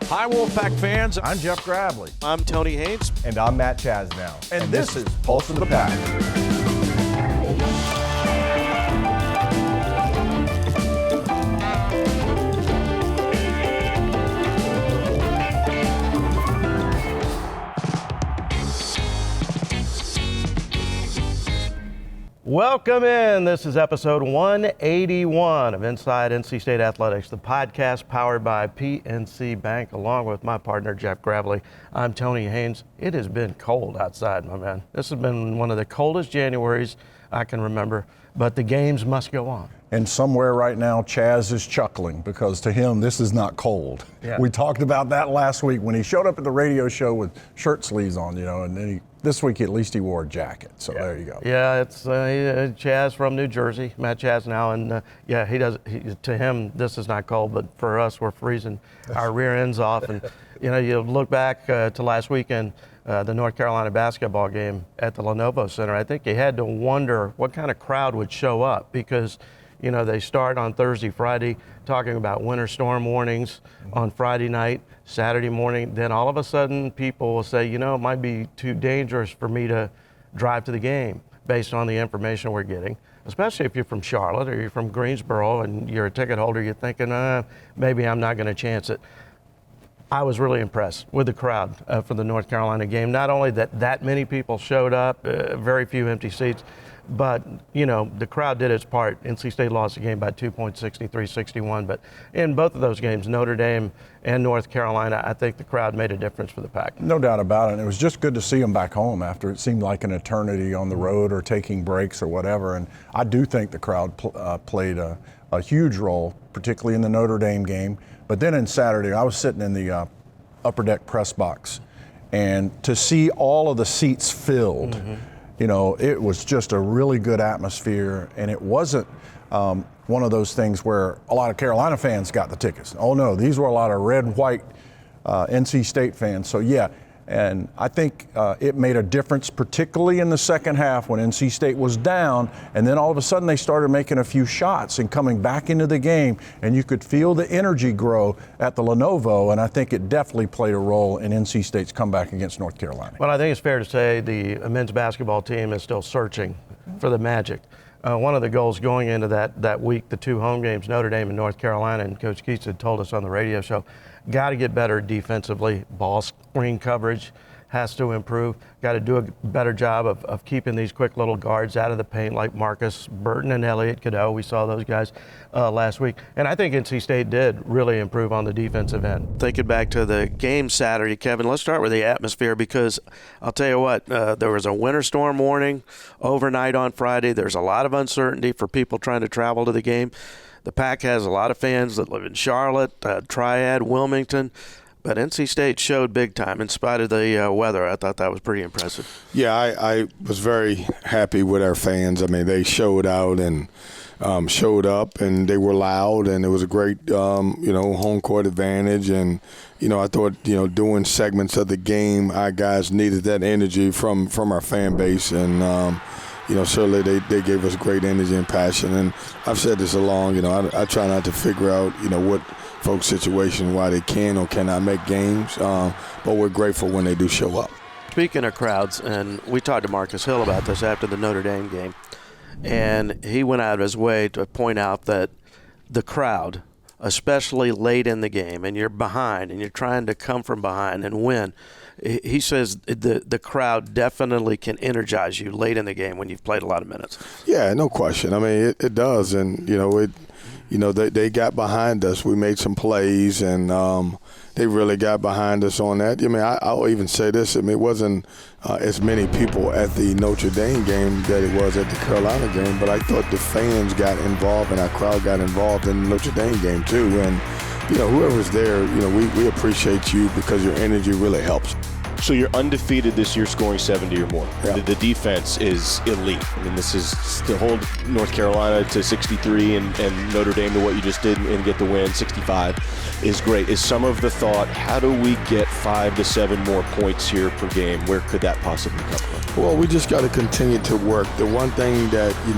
Hi, Wolfpack fans. I'm Jeff Gravley. I'm Tony Haynes. And I'm Matt Chasnow. And this is Pulse of the Pack. Welcome in. This is episode 181 of Inside NC State Athletics, the podcast powered by PNC Bank, along with my partner, Jeff Gravley. I'm Tony Haynes. It has been cold outside, my man. This has been one of the coldest Januaries I can remember, but the games must go on. And somewhere right now, Chaz is chuckling because to him, this is not cold. Yeah. We talked about that last week when he showed up at the radio show with shirt sleeves on, and then this week at least he wore a jacket. So there you go. Yeah, it's Chaz from New Jersey, Matt Chasnow, and to him, this is not cold, but for us, we're freezing our rear ends off. And you look back to last weekend, the North Carolina basketball game at the Lenovo Center. I think you had to wonder what kind of crowd would show up because they start on Thursday, Friday, talking about winter storm warnings on Friday night, Saturday morning. Then all of a sudden, people will say, it might be too dangerous for me to drive to the game based on the information we're getting, especially if you're from Charlotte or you're from Greensboro and you're a ticket holder, you're thinking, maybe I'm not going to chance it. I was really impressed with the crowd for the North Carolina game. Not only that many people showed up, very few empty seats, but, the crowd did its part. NC State lost the game by 2 points, 63-61. But in both of those games, Notre Dame and North Carolina, I think the crowd made a difference for the Pack. No doubt about it. And it was just good to see them back home after it seemed like an eternity on the road or taking breaks or whatever. And I do think the crowd played a huge role, particularly in the Notre Dame game. But then on Saturday, I was sitting in the upper deck press box. And to see all of the seats filled, it was just a really good atmosphere, and it wasn't one of those things where a lot of Carolina fans got the tickets. Oh no, these were a lot of red and white NC State fans. So yeah, and I think it made a difference, particularly in the second half when NC State was down, and then all of a sudden they started making a few shots and coming back into the game, and you could feel the energy grow at the Lenovo, and I think it definitely played a role in NC State's comeback against North Carolina. Well, I think it's fair to say the men's basketball team is still searching for the magic. One of the goals going into that week, the two home games, Notre Dame and North Carolina, and Coach Keats had told us on the radio show, got to get better defensively. Ball screen coverage has to improve. Got to do a better job of keeping these quick little guards out of the paint like Marcus Burton and Elliott Cadeau. We saw those guys last week. And I think NC State did really improve on the defensive end. Thinking back to the game Saturday, Kevin, let's start with the atmosphere because I'll tell you what, there was a winter storm warning overnight on Friday. There's a lot of uncertainty for people trying to travel to the game. The Pack has a lot of fans that live in Charlotte, Triad, Wilmington. But NC State showed big time in spite of the weather. I thought that was pretty impressive. Yeah, I was very happy with our fans. I mean, they showed out and showed up, and they were loud, and it was a great, home court advantage. And, I thought, doing segments of the game, our guys needed that energy from our fan base. And, certainly they gave us great energy and passion. And I've said this along, I try not to figure out, what folks' situation, why they can or cannot make games, but we're grateful when they do show up. Speaking of crowds, and we talked to Marcus Hill about this after the Notre Dame game, and he went out of his way to point out that the crowd, especially late in the game, and you're behind and you're trying to come from behind and win, he says the crowd definitely can energize you late in the game when you've played a lot of minutes. Yeah, no question. I mean, it does, and they got behind us. We made some plays, and they really got behind us on that. I mean, I'll even say this. I mean, it wasn't as many people at the Notre Dame game that it was at the Carolina game, but I thought the fans got involved and our crowd got involved in the Notre Dame game too. And, whoever's there, we appreciate you because your energy really helps. So you're undefeated this year, scoring 70 or more. Yeah. The defense is elite. I mean, this is to hold North Carolina to 63 and Notre Dame to what you just did and get the win, 65, is great. Is some of the thought, how do we get 5 to 7 more points here per game? Where could that possibly come from? Well, we just got to continue to work. The one thing that, you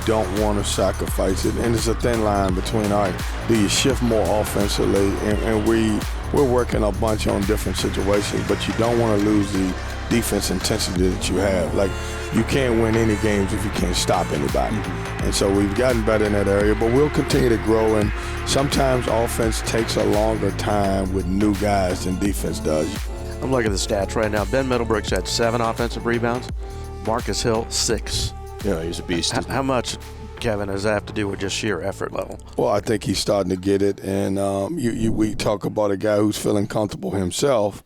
don't want to sacrifice it, and it's a thin line between, all right, do you shift more offensively? And we we're working a bunch on different situations, but you don't want to lose the defense intensity that you have. Like, you can't win any games if you can't stop anybody. And so we've gotten better in that area, but we'll continue to grow. And sometimes offense takes a longer time with new guys than defense does. I'm looking at the stats right now. Ben Middlebrooks had 7 offensive rebounds. Marcus Hill, 6. Yeah, he's a beast. How much, Kevin, does that have to do with just sheer effort level? Well, I think he's starting to get it. And we talk about a guy who's feeling comfortable himself.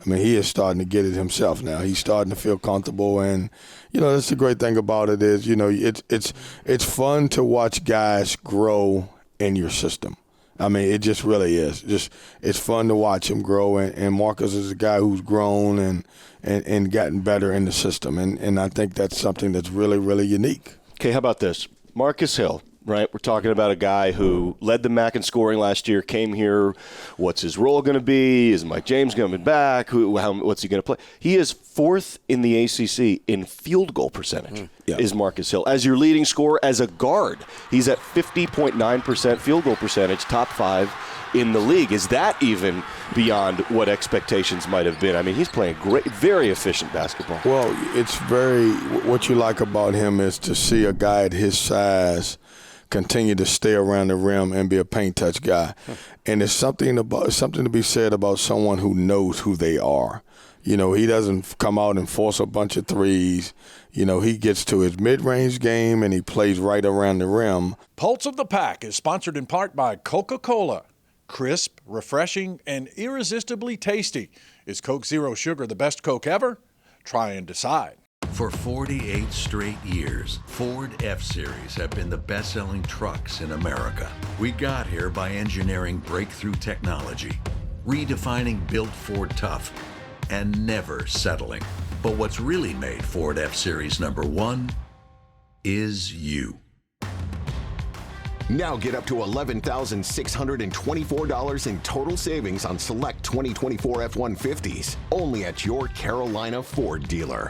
I mean, he is starting to get it himself now. He's starting to feel comfortable, and that's the great thing about it is, it's fun to watch guys grow in your system. I mean, it just really is. It's fun to watch him grow, and Marcus is a guy who's grown and gotten better in the system, and I think that's something that's really, really unique. Okay, how about this? Marcus Hill. Right, we're talking about a guy who led the MAC in scoring last year, came here. What's his role going to be? Is Mike James coming back? What's he going to play? He is 4th in the ACC in field goal percentage, is Marcus Hill. As your leading scorer as a guard, he's at 50.9% field goal percentage, top 5 in the league. Is that even beyond what expectations might have been? I mean, he's playing great, very efficient basketball. Well, what you like about him is to see a guy at his size continue to stay around the rim and be a paint touch guy. And there's something to be said about someone who knows who they are. He doesn't come out and force a bunch of threes. He gets to his mid-range game and he plays right around the rim. Pulse of the Pack is sponsored in part by Coca-Cola. Crisp, refreshing, and irresistibly tasty. Is Coke Zero Sugar the best Coke ever? Try and decide. For 48 straight years, Ford F-Series have been the best-selling trucks in America. We got here by engineering breakthrough technology, redefining Built Ford Tough, and never settling. But what's really made Ford F-Series #1 is you. Now get up to $11,624 in total savings on select 2024 F-150s, only at your Carolina Ford dealer.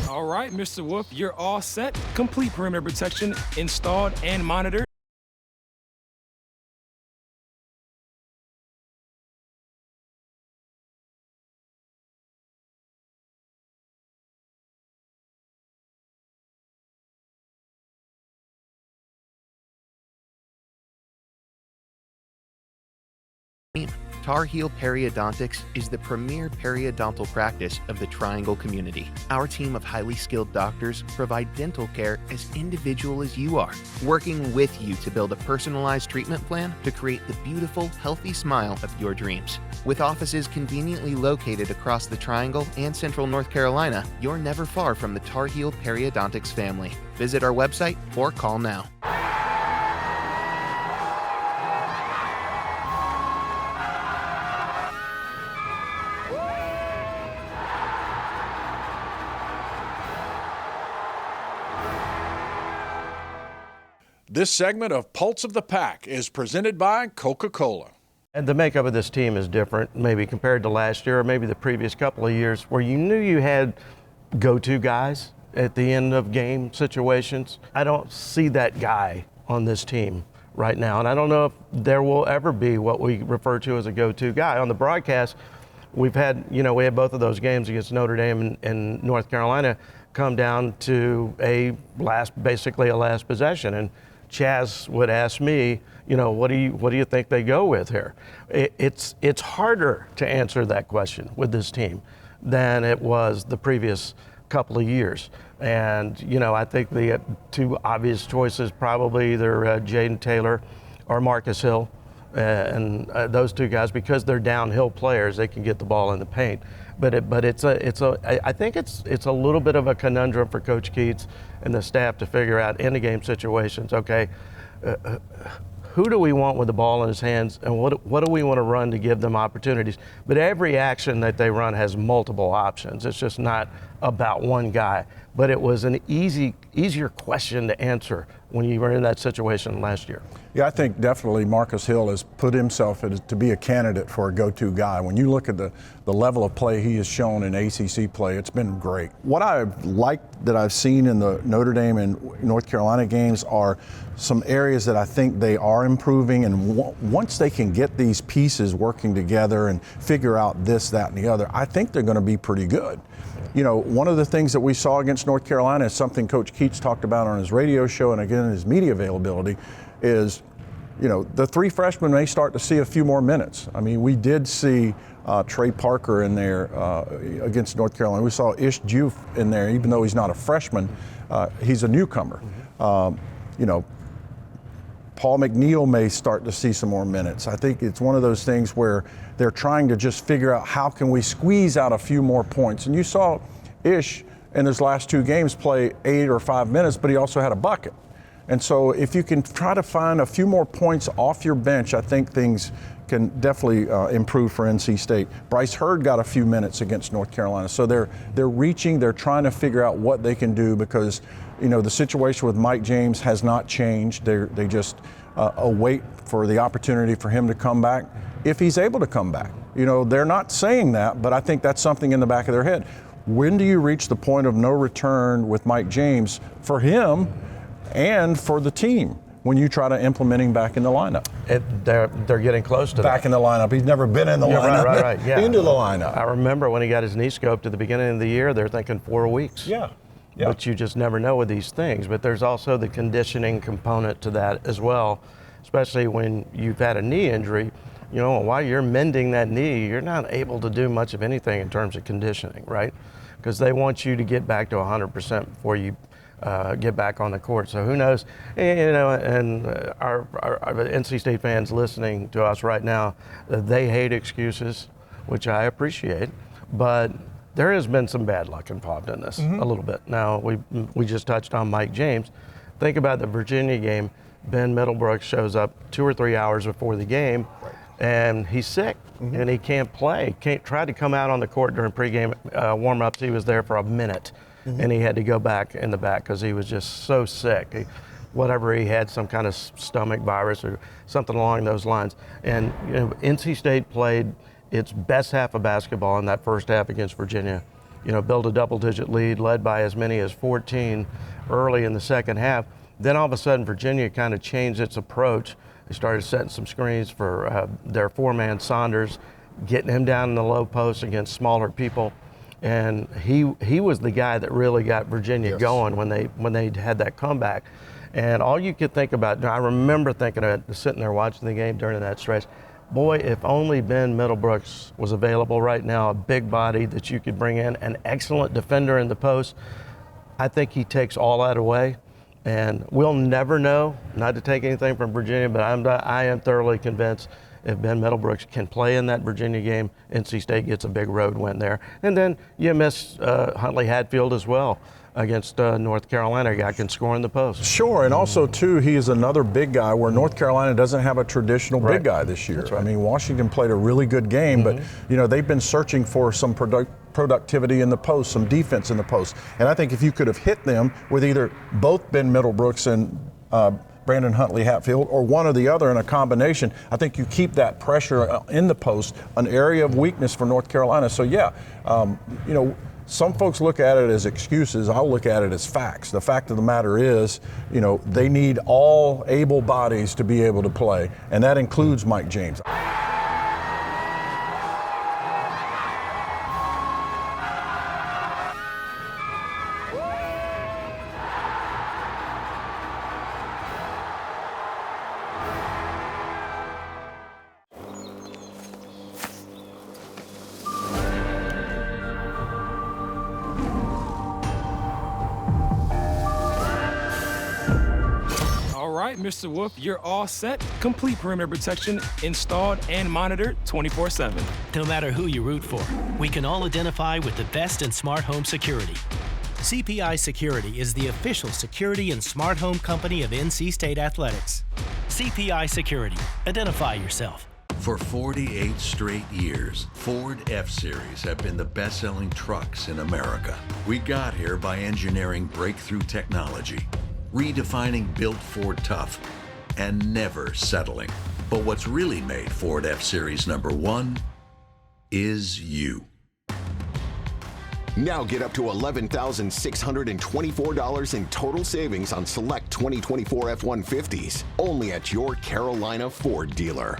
All right, Mr. Wolf, you're all set. Complete perimeter protection installed and monitored. Tar Heel Periodontics is the premier periodontal practice of the Triangle community. Our team of highly skilled doctors provide dental care as individual as you are, working with you to build a personalized treatment plan to create the beautiful, healthy smile of your dreams. With offices conveniently located across the Triangle and Central North Carolina, you're never far from the Tar Heel Periodontics family. Visit our website or call now. This segment of Pulse of the Pack is presented by Coca-Cola. And the makeup of this team is different, maybe compared to last year or maybe the previous couple of years, where you knew you had go-to guys at the end of game situations. I don't see that guy on this team right now, and I don't know if there will ever be what we refer to as a go-to guy. On the broadcast, we had both of those games against Notre Dame and North Carolina come down to basically a last possession, and Chaz would ask me, what do you think they go with here? It's harder to answer that question with this team than it was the previous couple of years. And, I think the two obvious choices probably either Jaden Taylor or Marcus Hill. And those two guys, because they're downhill players, they can get the ball in the paint. But I think it's a little bit of a conundrum for Coach Keats and the staff to figure out in the game situations. Okay, who do we want with the ball in his hands, and what do we want to run to give them opportunities? But every action that they run has multiple options. It's just not about one guy. But it was an easier question to answer when you were in that situation last year. Yeah, I think definitely Marcus Hill has put himself to be a candidate for a go-to guy. When you look at the level of play he has shown in ACC play, it's been great. What I've liked that I've seen in the Notre Dame and North Carolina games are some areas that I think they are improving, and once they can get these pieces working together and figure out this, that, and the other, I think they're going to be pretty good. You know, one of the things that we saw against North Carolina is something Coach Keats talked about on his radio show and again in his media availability is, you know, the three freshmen may start to see a few more minutes. I mean, we did see Trey Parker in there against North Carolina. We saw Ish Juve in there, even though he's not a freshman, he's a newcomer. You know, Paul McNeil may start to see some more minutes. I think it's one of those things where they're trying to just figure out how can we squeeze out a few more points. And you saw Ish in his last two games play 8 or 5 minutes, but he also had a bucket. And so if you can try to find a few more points off your bench, I think things can definitely improve for NC State. Bryce Hurd got a few minutes against North Carolina. So they're reaching, they're trying to figure out what they can do because, you know, the situation with Mike James has not changed. They just await for the opportunity for him to come back if he's able to come back. You know, they're not saying that, but I think that's something in the back of their head. When do you reach the point of no return with Mike James for him and for the team when you try to implement him back in the lineup? They're getting close to back that. in the lineup. He's never been in the lineup. Right. Yeah. Into the lineup. I remember when he got his knee scoped at the beginning of the year, they're thinking 4 weeks. Yeah. But you just never know with these things. But there's also the conditioning component to that as well, especially when you've had a knee injury. You know, while you're mending that knee, you're not able to do much of anything in terms of conditioning, right? Because they want you to get back to 100% before you get back on the court. So who knows? You know, and our NC State fans listening to us right now, they hate excuses, which I appreciate, but there has been some bad luck involved in this a little bit. Now, we just touched on Mike James. Think about the Virginia game. Ben Middlebrooks shows up 2 or 3 hours before the game, and he's sick, and he can't play. Can't try to come out on the court during pregame warm-ups. He was there for a minute, and he had to go back in the back because he was just so sick. Whatever he had, some kind of stomach virus or something along those lines. And you know, NC State played its best half of basketball in that first half against Virginia. You know, built a double-digit lead, led by as many as 14 early in the second half. Then all of a sudden, Virginia kind of changed its approach. They started setting some screens for their four-man Saunders, getting him down in the low post against smaller people. And he was the guy that really got Virginia going when they had that comeback. And all you could think about, I remember thinking of sitting there watching the game during that stretch, boy, if only Ben Middlebrooks was available right now, a big body that you could bring in, an excellent defender in the post. I think he takes all that away. And we'll never know, not to take anything from Virginia, but I am thoroughly convinced if Ben Middlebrooks can play in that Virginia game, NC State gets a big road win there. And then you miss Huntley Hatfield as well against North Carolina, a guy can score in the post. Sure, and also, too, he is another big guy where North Carolina doesn't have a traditional big guy this year. That's right. I mean, Washington played a really good game, but, you know, they've been searching for some productivity in the post, some defense in the post. And I think if you could have hit them with either both Ben Middlebrooks and Brandon Huntley Hatfield or one or the other in a combination, I think you keep that pressure in the post, an area of weakness for North Carolina. So, yeah, you know, some folks look at it as excuses. I'll look at it as facts. The fact of the matter is, you know, they need all able bodies to be able to play, and that includes Mike James. Mr. Wolf, you're all set. Complete perimeter protection installed and monitored 24/7. No matter who you root for, we can all identify with the best in smart home security. CPI Security is the official security and smart home company of NC State Athletics. CPI Security. Identify yourself. For 48 straight years, Ford F-Series have been the best-selling trucks in America. We got here by engineering breakthrough technology, redefining built Ford tough, and never settling. But what's really made Ford F-Series #1 is you. Now get up to $11,624 in total savings on select 2024 F-150s, only at your Carolina Ford dealer.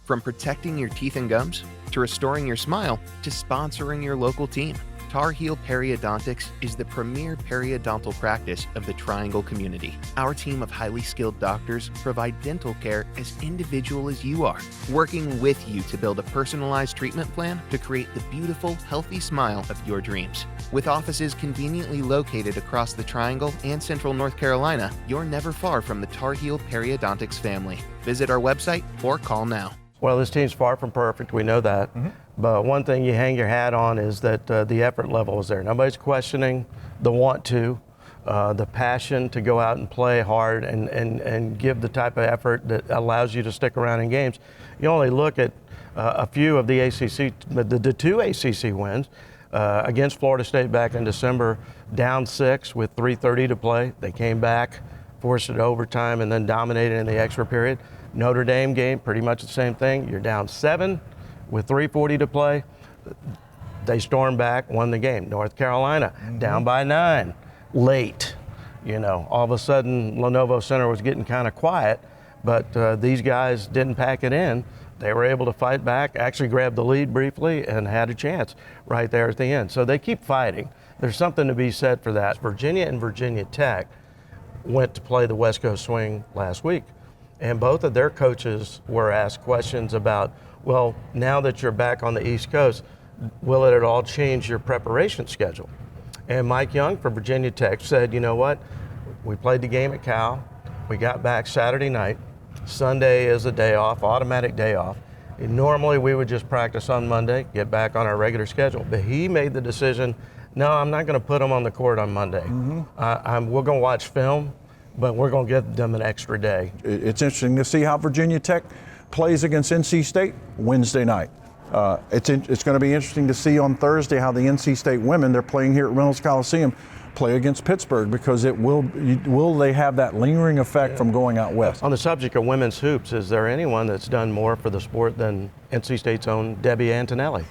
From protecting your teeth and gums, to restoring your smile, to sponsoring your local team, Tar Heel Periodontics is the premier periodontal practice of the Triangle community. Our team of highly skilled doctors provide dental care as individual as you are, working with you to build a personalized treatment plan to create the beautiful, healthy smile of your dreams. With offices conveniently located across the Triangle and Central North Carolina, you're never far from the Tar Heel Periodontics family. Visit our website or call now. Well, this team's far from perfect. We know that. But one thing you hang your hat on is that the effort level is there. Nobody's questioning the want to, the passion to go out and play hard and give the type of effort that allows you to stick around in games. You only look at a few of the ACC, the two ACC wins against Florida State back in December, down 6 with 3:30 to play. They came back, forced it to overtime, and then dominated in the extra period. Notre Dame game, pretty much the same thing. You're down 7 with 3:40 to play. They stormed back, won the game. North Carolina, down by 9, late. You know, all of a sudden, Lenovo Center was getting kind of quiet, but these guys didn't pack it in. They were able to fight back, actually grabbed the lead briefly, and had a chance right there at the end. So they keep fighting. There's something to be said for that. Virginia and Virginia Tech went to play the West Coast Swing last week. And both of their coaches were asked questions about, well, now that you're back on the East Coast, will it at all change your preparation schedule? And Mike Young from Virginia Tech said, you know what? We played the game at Cal. We got back Saturday night. Sunday is a day off, automatic day off. And normally we would just practice on Monday, get back on our regular schedule. But he made the decision, no, I'm not going to put them on the court on Monday. We're going to watch film, but we're going to give them an extra day. It's interesting to see how Virginia Tech plays against NC State Wednesday night. It's going to be interesting to see on Thursday how the NC State women, they're playing here at Reynolds Coliseum, play against Pittsburgh, because will they have that lingering effect from going out west? On the subject of women's hoops, is there anyone that's done more for the sport than NC State's own Debbie Antonelli?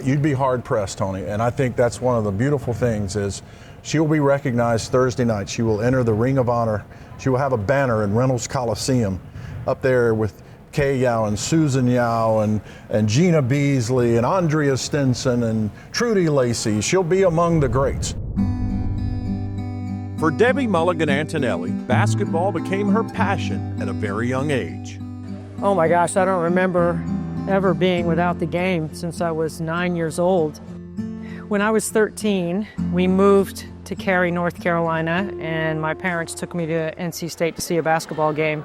You'd be hard pressed, Tony, and I think that's one of the beautiful things is she will be recognized Thursday night. She will enter the Ring of Honor. She will have a banner in Reynolds Coliseum up there with Kay Yao and Susan Yao and Gina Beasley and Andrea Stinson and Trudy Lacey. She'll be among the greats. For Debbie Mulligan Antonelli, basketball became her passion at a very young age. Oh my gosh, I don't remember ever being without the game since I was 9 years old. When I was 13, we moved to Cary, North Carolina, and my parents took me to NC State to see a basketball game.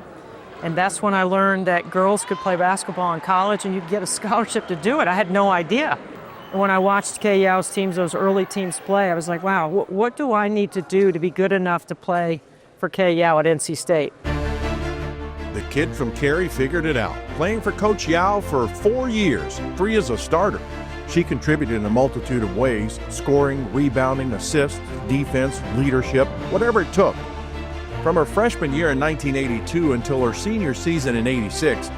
And that's when I learned that girls could play basketball in college and you could get a scholarship to do it. I had no idea. And when I watched Kay Yao's teams, those early teams play, I was like, wow, what do I need to do to be good enough to play for Kay Yao at NC State? The kid from Cary figured it out, playing for Coach Yao for 4 years, 3 as a starter. She contributed in a multitude of ways, scoring, rebounding, assists, defense, leadership, whatever it took. From her freshman year in 1982 until her senior season in '86,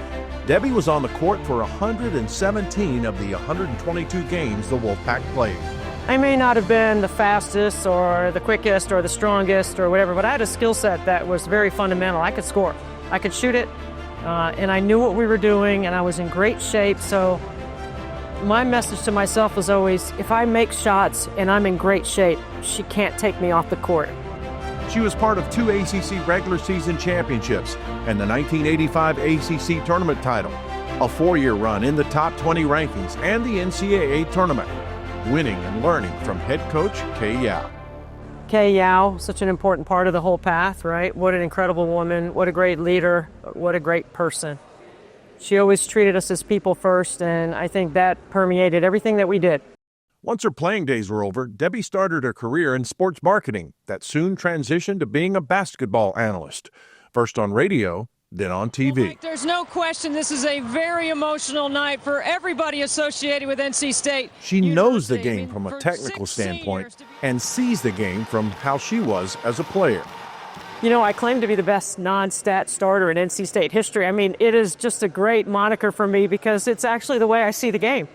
Debbie was on the court for 117 of the 122 games the Wolfpack played. I may not have been the fastest or the quickest or the strongest or whatever, but I had a skill set that was very fundamental. I could score. I could shoot it, and I knew what we were doing, and I was in great shape. So my message to myself was always, if I make shots and I'm in great shape, she can't take me off the court. She was part of 2 ACC regular season championships and the 1985 ACC tournament title, a 4-year run in the top 20 rankings and the NCAA tournament, winning and learning from head coach Kay Yao. Kay Yao, such an important part of the whole path, right? What an incredible woman, what a great leader, what a great person. She always treated us as people first, and I think that permeated everything that we did. Once her playing days were over, Debbie started her career in sports marketing that soon transitioned to being a basketball analyst, first on radio, then on TV. Well, Mike, there's no question this is a very emotional night for everybody associated with NC State. She knows the game from a technical standpoint and sees the game from how she was as a player. You know, I claim to be the best non-stat starter in NC State history. I mean, it is just a great moniker for me because it's actually the way I see the game,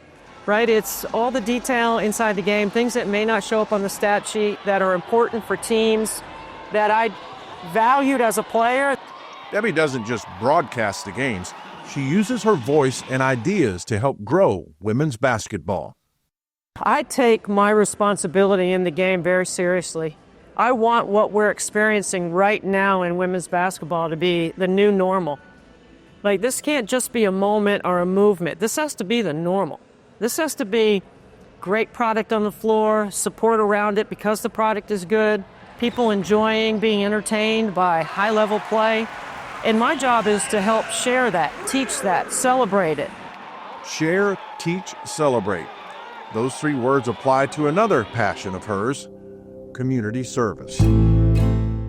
right? It's all the detail inside the game, things that may not show up on the stat sheet that are important for teams that I valued as a player. Debbie doesn't just broadcast the games. She uses her voice and ideas to help grow women's basketball. I take my responsibility in the game very seriously. I want what we're experiencing right now in women's basketball to be the new normal. Like, this can't just be a moment or a movement. This has to be the normal. This has to be great product on the floor, support around it because the product is good, people enjoying being entertained by high-level play. And my job is to help share that, teach that, celebrate it. Share, teach, celebrate. Those three words apply to another passion of hers, community service.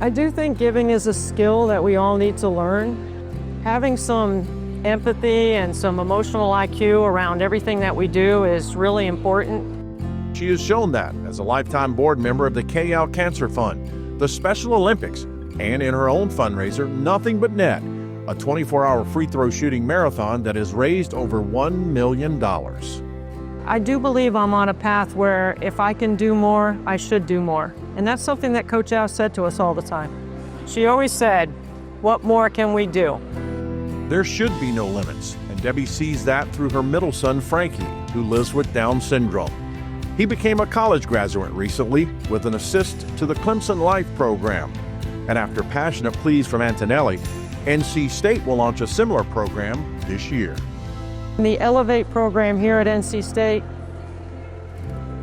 I do think giving is a skill that we all need to learn. Having some empathy and some emotional IQ around everything that we do is really important. She has shown that as a lifetime board member of the KL Cancer Fund, the Special Olympics, and in her own fundraiser, Nothing But Net, a 24-hour free throw shooting marathon that has raised over $1 million. I do believe I'm on a path where if I can do more, I should do more. And that's something that Coach Al said to us all the time. She always said, what more can we do? There should be no limits, and Debbie sees that through her middle son, Frankie, who lives with Down syndrome. He became a college graduate recently with an assist to the Clemson Life program. And after passionate pleas from Antonelli, NC State will launch a similar program this year. The Elevate program here at NC State,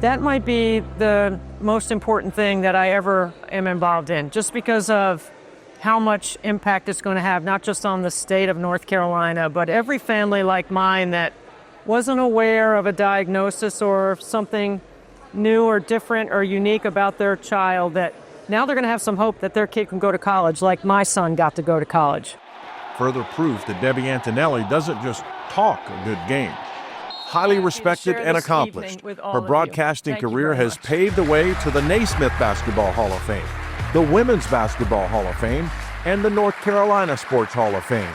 that might be the most important thing that I ever am involved in, just because of how much impact it's going to have, not just on the state of North Carolina, but every family like mine that wasn't aware of a diagnosis or something new or different or unique about their child, that now they're going to have some hope that their kid can go to college like my son got to go to college. Further proof that Debbie Antonelli doesn't just talk a good game. Highly respected and accomplished, her broadcasting career has paved the way to the Naismith Basketball Hall of Fame, the Women's Basketball Hall of Fame, and the North Carolina Sports Hall of Fame.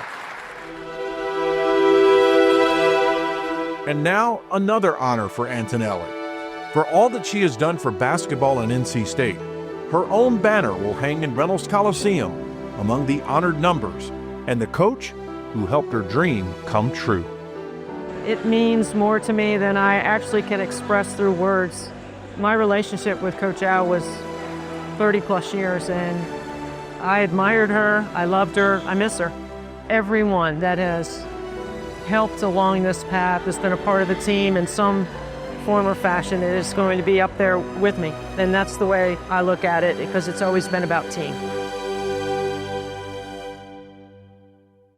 And now, another honor for Antonelli. For all that she has done for basketball in NC State, her own banner will hang in Reynolds Coliseum among the honored numbers and the coach who helped her dream come true. It means more to me than I actually can express through words. My relationship with Coach Al was 30 plus years, and I admired her, I loved her, I miss her. Everyone that has helped along this path has been a part of the team in some form or fashion. It is going to be up there with me, and that's the way I look at it, because it's always been about team.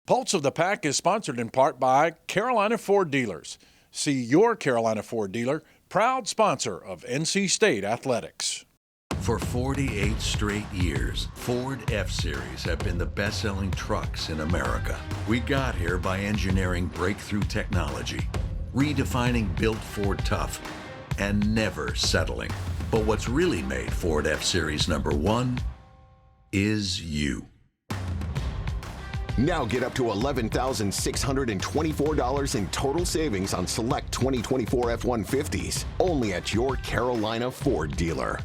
Pulse of the Pack is sponsored in part by Carolina Ford Dealers. See your Carolina Ford dealer, proud sponsor of NC State Athletics. For 48 straight years, Ford F-Series have been the best-selling trucks in America. We got here by engineering breakthrough technology, redefining built Ford tough, and never settling. But what's really made Ford F-Series #1 is you. Now get up to $11,624 in total savings on select 2024 F-150s, only at your Carolina Ford dealer.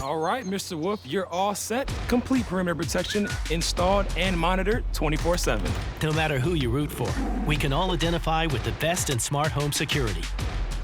All right, Mr. Wolf, you're all set. Complete perimeter protection installed and monitored 24/7. No matter who you root for, we can all identify with the best in smart home security.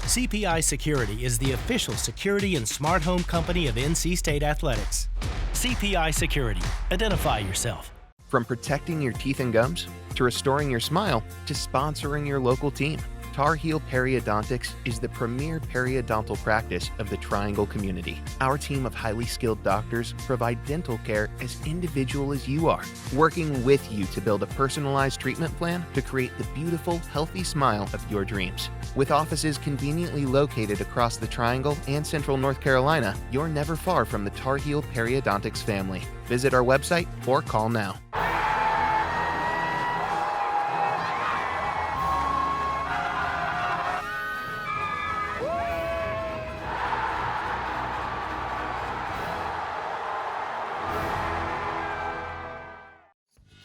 CPI Security is the official security and smart home company of NC State Athletics. CPI Security. Identify yourself. From protecting your teeth and gums, to restoring your smile, to sponsoring your local team, Tar Heel Periodontics is the premier periodontal practice of the Triangle community. Our team of highly skilled doctors provide dental care as individual as you are, working with you to build a personalized treatment plan to create the beautiful, healthy smile of your dreams. With offices conveniently located across the Triangle and Central North Carolina, you're never far from the Tar Heel Periodontics family. Visit our website or call now.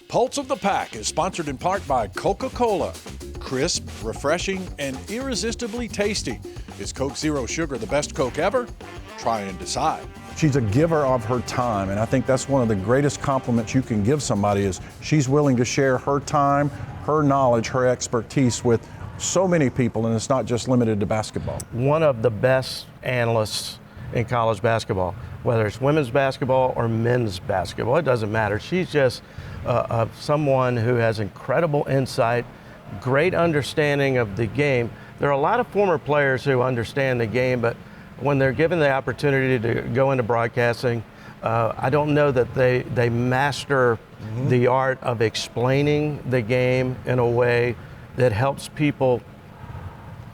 Pulse of the Pack is sponsored in part by Coca-Cola. Crisp, refreshing, and irresistibly tasty. Is Coke Zero Sugar the best Coke ever? Try and decide. She's a giver of her time, and I think that's one of the greatest compliments you can give somebody is she's willing to share her time, her knowledge, her expertise with so many people, and it's not just limited to basketball. One of the best analysts in college basketball, whether it's women's basketball or men's basketball, it doesn't matter. She's just someone who has incredible insight, great understanding of the game. There are a lot of former players who understand the game, but when they're given the opportunity to go into broadcasting, I don't know that they master the art of explaining the game in a way that helps people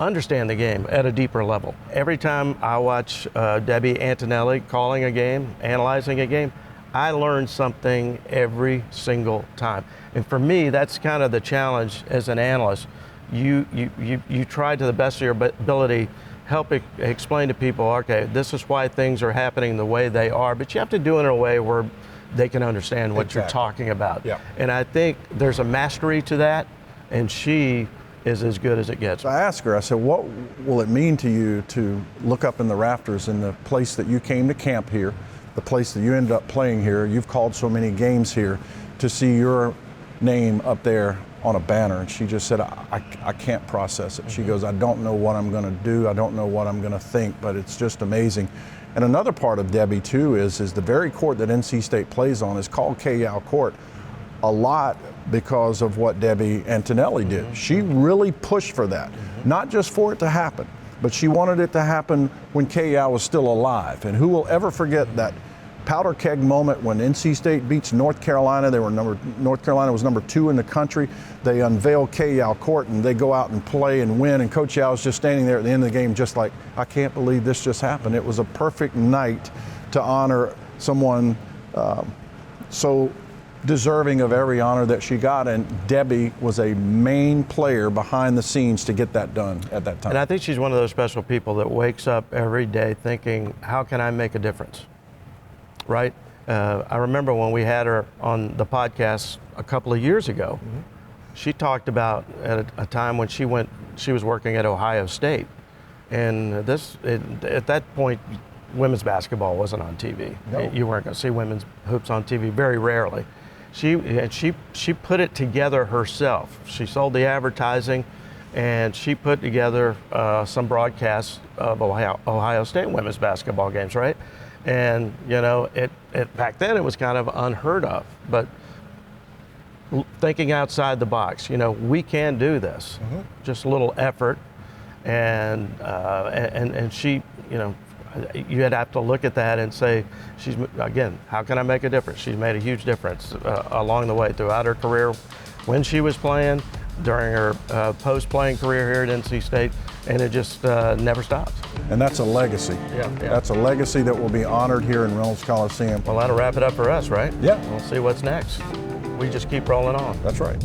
understand the game at a deeper level. Every time I watch Debbie Antonelli calling a game, analyzing a game, I learn something every single time. And for me, that's kind of the challenge as an analyst. You try to the best of your ability, help explain to people, okay, this is why things are happening the way they are, but you have to do it in a way where they can understand what you're talking about. Yeah. And I think there's a mastery to that, and she is as good as it gets. So I asked her, I said, what will it mean to you to look up in the rafters in the place that you came to camp here, the place that you ended up playing here, you've called so many games here, to see your name up there on a banner? And she just said, I can't process it. She goes, I don't know what I'm going to do. I don't know what I'm going to think, but it's just amazing. And another part of Debbie, too, is the very court that NC State plays on is called K-Yao Court a lot because of what Debbie Antonelli did. She really pushed for that, not just for it to happen, but she wanted it to happen when K-Yao was still alive. And who will ever forget that powder keg moment when NC State beats North Carolina? North Carolina was number 2 in the country. They unveil K-Yao Court and they go out and play and win. And Coach Yao was just standing there at the end of the game, just like, I can't believe this just happened. It was a perfect night to honor someone so deserving of every honor that she got, and Debbie was a main player behind the scenes to get that done at that time. And I think she's one of those special people that wakes up every day thinking, how can I make a difference, right? I remember when we had her on the podcast a couple of years ago, she talked about at a time when she was working at Ohio State, and at that point, women's basketball wasn't on TV. No. You weren't going to see women's hoops on TV, very rarely. She put it together herself. She sold the advertising, and she put together some broadcasts of Ohio State women's basketball games, right? And you know, back then it was kind of unheard of, but thinking outside the box, you know, we can do this. Just a little effort, and she, you know, you'd have to look at that and say, again, how can I make a difference? She's made a huge difference along the way throughout her career, when she was playing, during her post-playing career here at NC State, and it just never stops. And that's a legacy. Yeah. That's a legacy that will be honored here in Reynolds Coliseum. Well, that'll wrap it up for us, right? Yeah. We'll see what's next. We just keep rolling on. That's right.